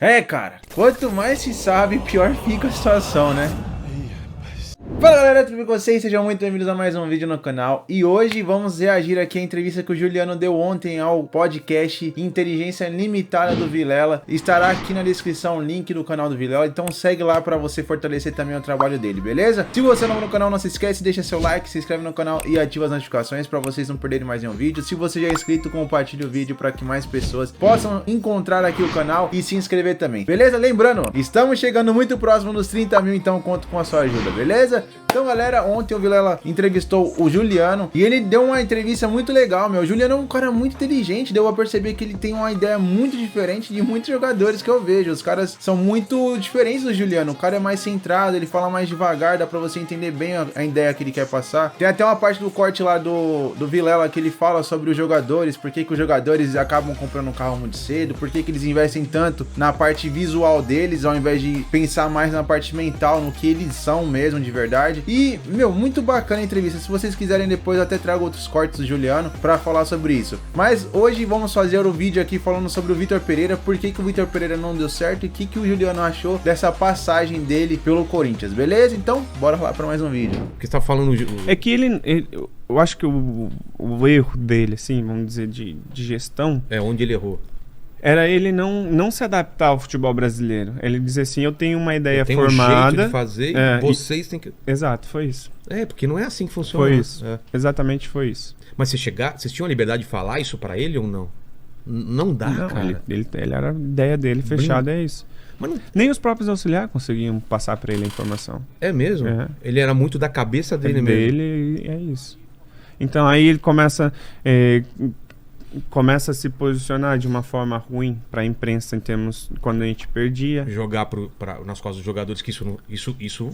É, cara, quanto mais se sabe, pior fica a situação, né? Fala galera, tudo bem com vocês? Sejam muito bem-vindos a mais um vídeo no canal. E hoje vamos reagir aqui à entrevista que o Juliano deu ontem ao podcast Inteligência Limitada do Vilela. Estará aqui na descrição o link do canal do Vilela, então segue lá para você fortalecer também o trabalho dele, beleza? Se você é novo no canal, não se esquece, deixa seu like, se inscreve no canal e ativa as notificações para vocês não perderem mais nenhum vídeo. Se você já é inscrito, compartilhe o vídeo para que mais pessoas possam encontrar aqui o canal e se inscrever também, beleza? Lembrando, estamos chegando muito próximo dos 30 mil, então conto com a sua ajuda, beleza? Então galera, ontem o Vilela entrevistou o Juliano e ele deu uma entrevista muito legal, meu. O Juliano é um cara muito inteligente, deu a perceber que ele tem uma ideia muito diferente de muitos jogadores que eu vejo. Os caras são muito diferentes do Juliano, o cara é mais centrado, ele fala mais devagar, dá pra você entender bem a ideia que ele quer passar. Tem até uma parte do corte lá do Vilela que ele fala sobre os jogadores, por que os jogadores acabam comprando um carro muito cedo, por que eles investem tanto na parte visual deles, ao invés de pensar mais na parte mental, no que eles são mesmo de verdade. E, meu, muito bacana a entrevista. Se vocês quiserem depois eu até trago outros cortes do Juliano pra falar sobre isso. Mas hoje vamos fazer o vídeo aqui falando sobre o Vitor Pereira, por que o Vitor Pereira não deu certo e o que o Juliano achou dessa passagem dele pelo Corinthians, beleza? Então, bora lá pra mais um vídeo. O que você tá falando... É que eu acho que o erro dele, assim, vamos dizer, de gestão... É onde ele errou. Era ele não se adaptar ao futebol brasileiro. Ele dizer assim, eu tenho uma ideia tem formada... um jeito de fazer e vocês têm que... Exato, foi isso. É, porque não é assim que funciona. Foi isso, é. Exatamente foi isso. Mas vocês tinham a liberdade de falar isso pra ele ou não? Não dá, não, cara. Ele era a ideia dele fechada, é isso. Mas não... Nem os próprios auxiliares conseguiam passar pra ele a informação. É mesmo? É. Ele era muito da cabeça dele mesmo. Dele, é isso. Então aí ele começa a se posicionar de uma forma ruim para a imprensa em termos quando a gente perdia. Jogar nas costas dos jogadores, que isso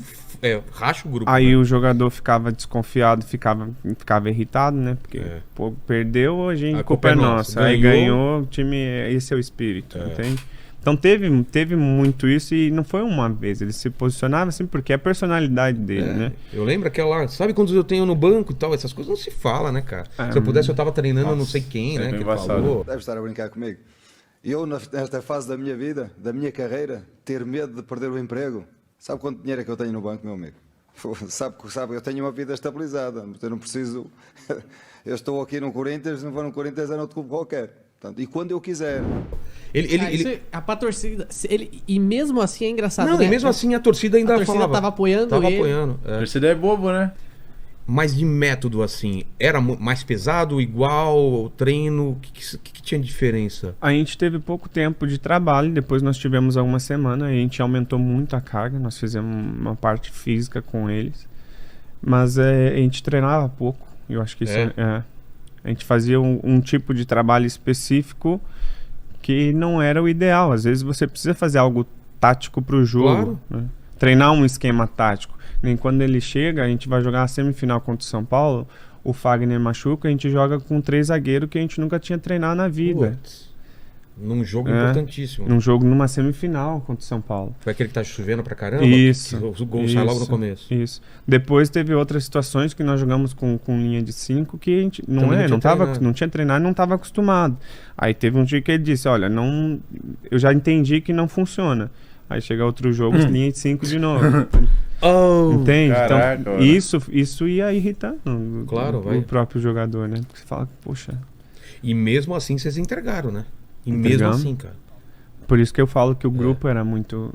racha o grupo. Aí né? o jogador ficava desconfiado, ficava irritado, né? Porque pô, perdeu, hoje a culpa é nossa. Aí ganhou, o time, esse é o espírito, entende? Então teve muito isso e não foi uma vez. Ele se posicionava assim porque é a personalidade dele, né? Eu lembro aquela... Sabe quantos eu tenho no banco e tal? Essas coisas não se fala, né, cara? Se eu pudesse, eu tava treinando não sei quem, né? Que falou. Deve estar a brincar comigo. Eu, nesta fase da minha vida, da minha carreira, ter medo de perder o emprego. Sabe quanto dinheiro é que eu tenho no banco, meu amigo? Sabe, eu tenho uma vida estabilizada. Eu não preciso... Eu estou aqui no Corinthians, não vou no Corinthians, é no outro clube qualquer. Portanto, e quando eu quiser. Pra torcida. E mesmo assim é engraçado. Não, né? e mesmo assim a torcida ainda falava. Tava apoiando ele. A torcida é bobo, né? Mas de método, assim, era mais pesado, igual, treino? O que tinha de diferença? A gente teve pouco tempo de trabalho, depois nós tivemos algumas semanas, a gente aumentou muito a carga, nós fizemos uma parte física com eles, mas a gente treinava pouco, eu acho que isso a gente fazia um tipo de trabalho específico que não era o ideal. Às vezes você precisa fazer algo tático para o jogo, né? Treinar um esquema tático. Nem quando ele chega, a gente vai jogar a semifinal contra o São Paulo, o Fagner machuca, a gente joga com 3 zagueiros que a gente nunca tinha treinado na vida. Num jogo importantíssimo. Num jogo, numa semifinal contra o São Paulo. Foi aquele que tá chovendo pra caramba? Isso. O gol sai logo no começo. Isso. Depois teve outras situações que nós jogamos com linha de 5 que a gente não tinha treinado e não estava acostumado. Aí teve um dia que ele disse, olha, eu já entendi que não funciona. Aí chega outro jogo, linha de 5 de novo. Entende? Caraca, então, isso ia irritando o próprio jogador, né? Porque você fala, poxa... E mesmo assim vocês entregaram, né? E mesmo assim, cara. Por isso que eu falo que o grupo era muito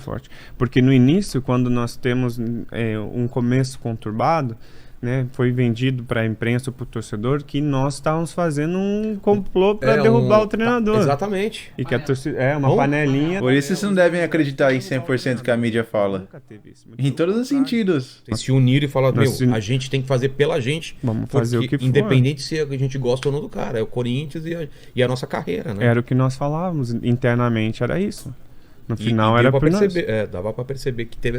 forte. Porque no início, quando nós temos um começo conturbado, né, foi vendido para a imprensa, para o torcedor, que nós estávamos fazendo um complô para derrubar o treinador. Exatamente. E que a torcida uma panelinha. Por isso vocês não devem acreditar em 100% que a mídia fala. Nunca teve isso. Em todos os sentidos. Vocês se uniram e falaram, a gente tem que fazer pela gente. Vamos fazer o que for. Independente se a gente gosta ou não do cara. É o Corinthians e a nossa carreira, né? Era o que nós falávamos internamente, era isso. No final era por nós. Dava para perceber que teve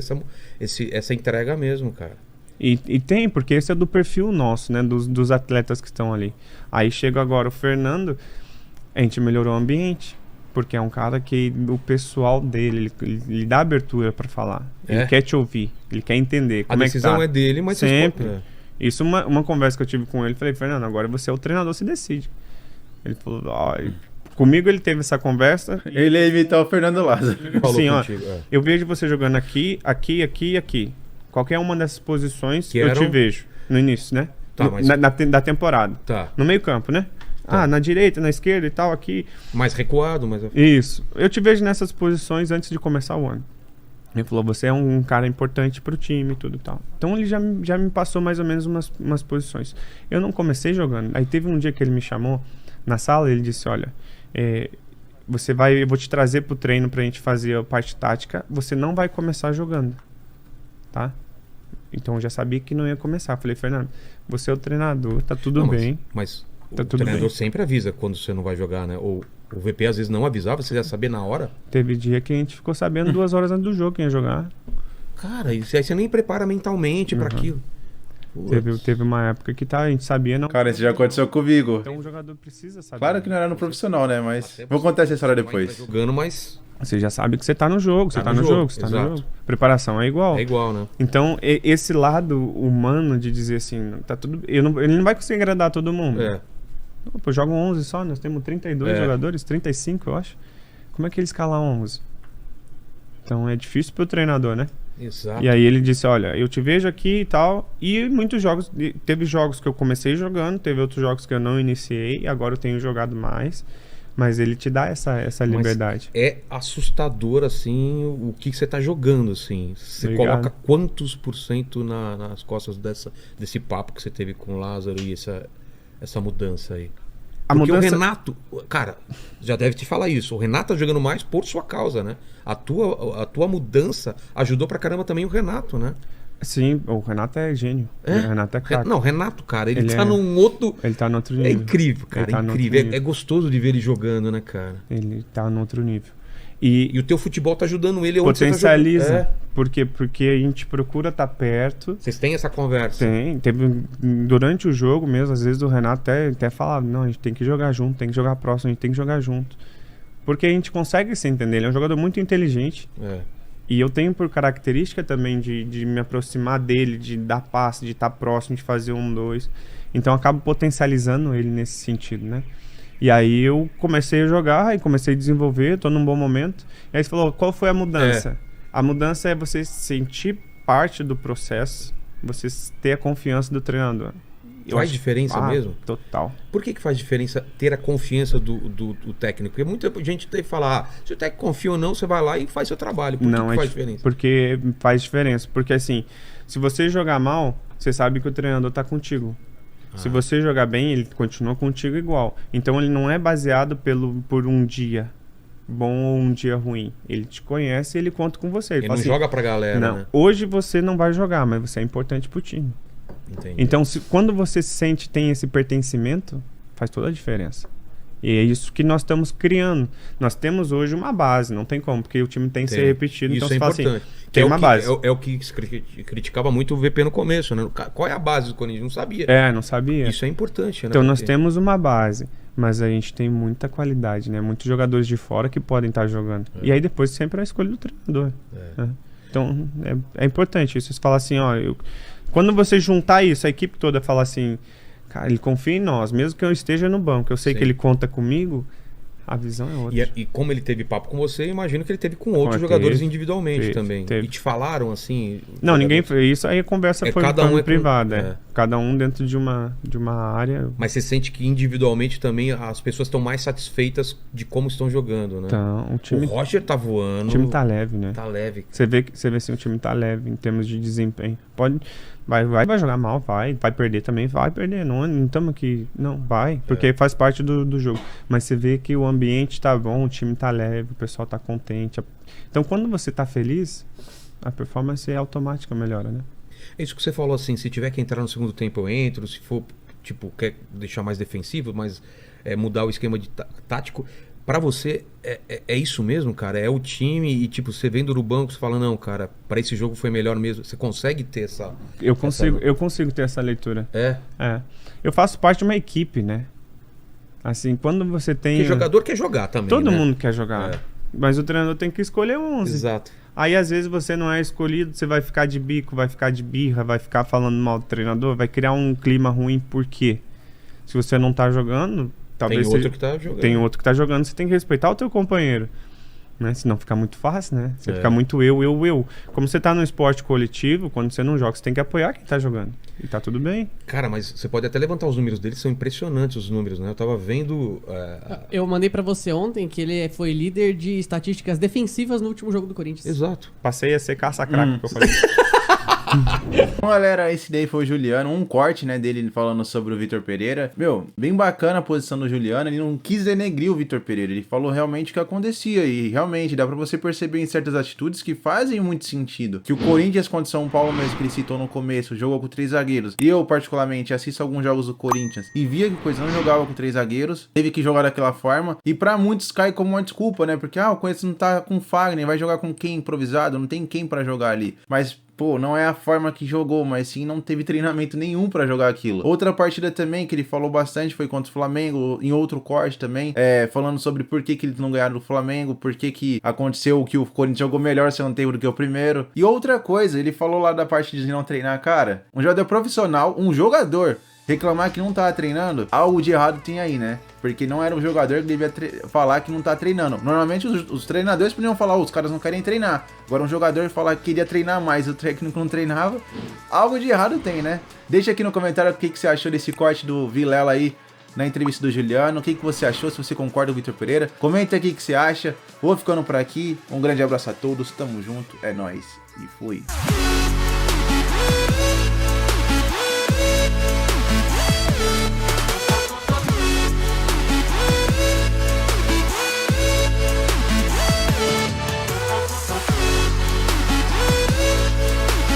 essa entrega mesmo, cara. E tem, porque esse é do perfil nosso, né? Dos atletas que estão ali. Aí chega agora o Fernando, a gente melhorou o ambiente, porque é um cara que o pessoal dele, ele dá abertura para falar. Ele quer te ouvir, ele quer entender como a decisão é dele, mas sempre. Isso uma conversa que eu tive com ele, falei, Fernando, agora você é o treinador, se decide. Ele falou, Comigo ele teve essa conversa. Ele ia imitar o Fernando Lázaro. Falou Sim, ó, contigo, eu vejo você jogando aqui, aqui, aqui e aqui. Qualquer uma dessas posições Que eu eram? te vejo no início, né? Tá, mas- Da temporada. Tá. No meio campo, né? Tá. Ah, na direita, na esquerda e tal, aqui. Mais recuado, mas... Isso. Eu te vejo nessas posições antes de começar o ano. Ele falou, você é um cara importante pro time e tudo e tal. Então ele já me passou mais ou menos umas posições. Eu não comecei jogando. Aí teve um dia que ele me chamou na sala e ele disse, olha, eu vou te trazer pro treino pra gente fazer a parte tática, você não vai começar jogando, tá? Então eu já sabia que não ia começar. Falei, Fernando, você é o treinador, tá tudo Não, bem. Mas Tá o tudo treinador bem. sempre avisa quando você não vai jogar, né? Ou o VP às vezes não avisava, você já sabia na hora. Teve dia que a gente ficou sabendo 2 horas antes do jogo quem ia jogar. Cara, isso aí você nem prepara mentalmente pra aquilo. Putz. Teve uma época que a gente sabia, não. Cara, isso já aconteceu comigo. Então o jogador precisa saber. Claro que não era no profissional, né? Mas vou contar essa história Vai depois. jogando, mas Você já sabe que você tá no jogo, você tá no jogo, você tá no exato. jogo. Preparação é igual. é igual, né? Então, esse lado humano de dizer assim, tá tudo, ele não vai conseguir agradar todo mundo. É. Não, pô, jogam 11 só, nós temos 32 É. jogadores, 35 eu acho. Como é que ele escala 11? Então é difícil pro treinador, né? Exato. E aí ele disse, olha, eu te vejo aqui e tal. E muitos jogos, teve jogos que eu comecei jogando, teve outros jogos que eu não iniciei, agora eu tenho jogado mais. Mas ele te dá essa liberdade. É assustador, assim, o que você tá jogando, assim. Você Obrigado. coloca quantos % nas costas desse papo que você teve com o Lázaro e essa mudança aí? A Porque mudança- o Renato, cara, já deve te falar isso. O Renato tá jogando mais por sua causa, né? A tua mudança ajudou pra caramba também o Renato, né? Sim, o Renato é gênio. O Renato é craque. Não, Renato, cara, ele Ele tá é- num outro... Ele tá no outro É nível. incrível, cara, Ele tá no outro incrível. nível. É gostoso de ver ele jogando, né, cara? Ele tá no outro nível. E o teu futebol tá ajudando ele onde você tá Potencializa. jogando. É. Por quê? Porque a gente procura estar perto. Vocês têm essa conversa. Teve durante o jogo mesmo, às vezes o Renato até falava, não, a gente tem que jogar junto, tem que jogar próximo, a gente tem que jogar junto. Porque a gente consegue se entender, ele é um jogador muito inteligente. É. E eu tenho por característica também de me aproximar dele, de dar passe, de estar próximo, de fazer 1-2. Então eu acabo potencializando ele nesse sentido, né? E aí eu comecei a jogar e comecei a desenvolver, tô num bom momento. E aí você falou, qual foi a mudança? A mudança é você sentir parte do processo, você ter a confiança do treinador. Faz diferença mesmo? Total. Por que faz diferença ter a confiança do técnico? Porque muita gente tem que falar, se o técnico confia ou não, você vai lá e faz seu trabalho. Por que faz diferença? Porque faz diferença. Porque assim, se você jogar mal, você sabe que o treinador tá contigo. Se você jogar bem, ele continua contigo igual. Então ele não é baseado por um dia bom ou um dia ruim. Ele te conhece e ele conta com você. Ele fala não assim, joga pra galera, não, né? hoje você não vai jogar, mas você é importante pro time. Entendi. Então, quando você se sente, tem esse pertencimento, faz toda a diferença. E é isso que nós estamos criando. Nós temos hoje uma base, não tem como, porque o time tem que ser repetido. Isso Então é você fala importante. assim, Que tem é uma o que, base. É o que se criticava muito o VP no começo, né? Qual é a base do Corinthians? Não sabia. Não sabia. Isso é importante, né? Então nós Porque- temos uma base, mas a gente tem muita qualidade, né? Muitos jogadores de fora que podem estar jogando. E aí depois sempre é a escolha do treinador. Né? Então é importante isso. Você fala assim, ó, quando você juntar isso, a equipe toda fala assim, cara, ele confia em nós, mesmo que eu esteja no banco, eu sei Sim. que ele conta comigo, a visão é outra. E como ele teve papo com você, eu imagino que ele teve com outros Teve, jogadores individualmente teve, também. teve. E te falaram assim. Não, ninguém jogadores- foi isso. Aí a conversa foi cada um é com- privada. é. Cada um dentro de uma área. Mas você sente que individualmente também as pessoas estão mais satisfeitas de como estão jogando, né? Então, o O time, Roger tá voando. o time tá leve, né? Tá leve. Você vê se o time tá leve em termos de desempenho. Vai jogar mal, vai perder também, vai perder. Não estamos aqui. Não, vai. Porque faz parte do jogo. Mas você vê que o ambiente tá bom, o time tá leve, o pessoal tá contente. Então, quando você tá feliz, a performance é automática, melhora, né? É isso que você falou assim, se tiver que entrar no segundo tempo eu entro, se for, tipo, quer deixar mais defensivo, mas mudar o esquema de tático. Pra você, é isso mesmo, cara? É o time e, tipo, você vendo no banco, você fala, não, cara, pra esse jogo foi melhor mesmo. Você consegue ter essa... Eu consigo ter essa leitura. É. Eu faço parte de uma equipe, né? Assim, quando você tem... Porque jogador quer jogar também, Todo né? mundo quer jogar. Mas o treinador tem que escolher 11. Exato. Aí, às vezes, você não é escolhido, você vai ficar de bico, vai ficar de birra, vai ficar falando mal do treinador, vai criar um clima ruim. Por quê? Se você não tá jogando, talvez tem outro que tá jogando. Tem outro que tá jogando, você tem que respeitar o teu companheiro. Né? Senão fica muito fácil, né? Você fica muito eu. Como você tá no esporte coletivo, quando você não joga, você tem que apoiar quem tá jogando. E tá tudo bem. Cara, mas você pode até levantar os números dele, são impressionantes os números, né? Eu tava vendo... Eu mandei pra você ontem que ele foi líder de estatísticas defensivas no último jogo do Corinthians. Exato. Passei a ser caça-craque, que eu falei. Bom, galera, esse daí foi o Juliano, um corte, né, dele falando sobre o Vitor Pereira. Meu, bem bacana a posição do Juliano, ele não quis denegrir o Vitor Pereira, ele falou realmente o que acontecia e realmente dá pra você perceber em certas atitudes que fazem muito sentido. Que o Corinthians contra o São Paulo mesmo, que ele citou no começo, jogou com 3 zagueiros. E eu, particularmente, assisto alguns jogos do Corinthians e via que o Coisa não jogava com 3 zagueiros, teve que jogar daquela forma. E pra muitos cai como uma desculpa, né, porque, o Corinthians não tá com Fagner, vai jogar com quem improvisado, não tem quem pra jogar ali. Mas... pô, não é a forma que jogou, mas sim não teve treinamento nenhum pra jogar aquilo. Outra partida também que ele falou bastante foi contra o Flamengo, em outro corte também, falando sobre por que eles não ganharam do Flamengo, por que aconteceu que o Corinthians jogou melhor segundo tempo do que o primeiro. E outra coisa, ele falou lá da parte de não treinar, cara, um jogador profissional, um jogador, reclamar que não tava treinando, algo de errado tem aí, né? Porque não era um jogador que devia falar que não tá treinando. Normalmente os treinadores podiam falar, os caras não querem treinar. Agora um jogador falar que queria treinar mais, o técnico não treinava, algo de errado tem, né? Deixa aqui no comentário o que você achou desse corte do Vilela aí na entrevista do Juliano. O que você achou, se você concorda com o Vitor Pereira. Comenta aqui o que você acha. Vou ficando por aqui. Um grande abraço a todos, tamo junto, é nóis e fui.